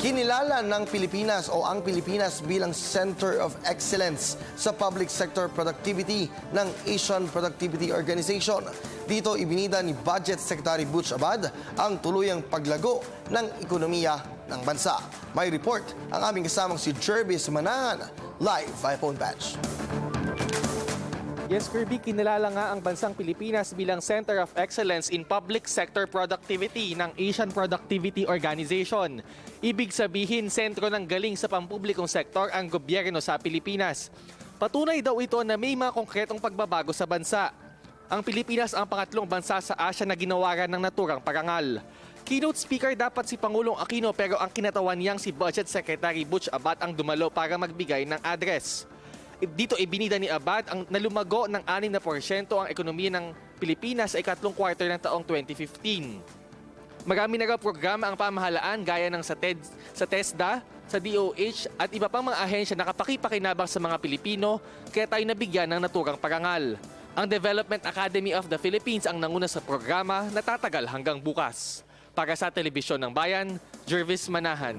Kinilala ng Pilipinas o ang Pilipinas bilang Center of Excellence sa Public Sector Productivity ng Asian Productivity Organization. Dito ibinida ni Budget Secretary Butch Abad ang tuluyang paglago ng ekonomiya ng bansa. May report ang aming kasamang si Jervis Manahan, live by phone patch. Yes, Kirby, kinilala nga ang bansang Pilipinas bilang Center of Excellence in Public Sector Productivity ng Asian Productivity Organization. Ibig sabihin, sentro ng galing sa pampublikong sektor ang gobyerno sa Pilipinas. Patunay daw ito na may mga konkretong pagbabago sa bansa. Ang Pilipinas ang pangatlong bansa sa Asia na ginawaran ng naturang parangal. Keynote speaker dapat si Pangulong Aquino pero ang kinatawan niyang si Budget Secretary Butch Abad ang dumalo para magbigay ng address. Dito ibinida ni Abad ang nalumago ng 6% ang ekonomiya ng Pilipinas sa ikatlong quarter ng taong 2015. Marami na raw programa ang pamahalaan gaya ng sa TESDA, sa DOH at iba pang mga ahensya na kapakipakinabang sa mga Pilipino kaya tayo nabigyan ng naturang parangal. Ang Development Academy of the Philippines ang nanguna sa programa na tatagal hanggang bukas. Para sa Telebisyon ng Bayan, Jervis Manahan.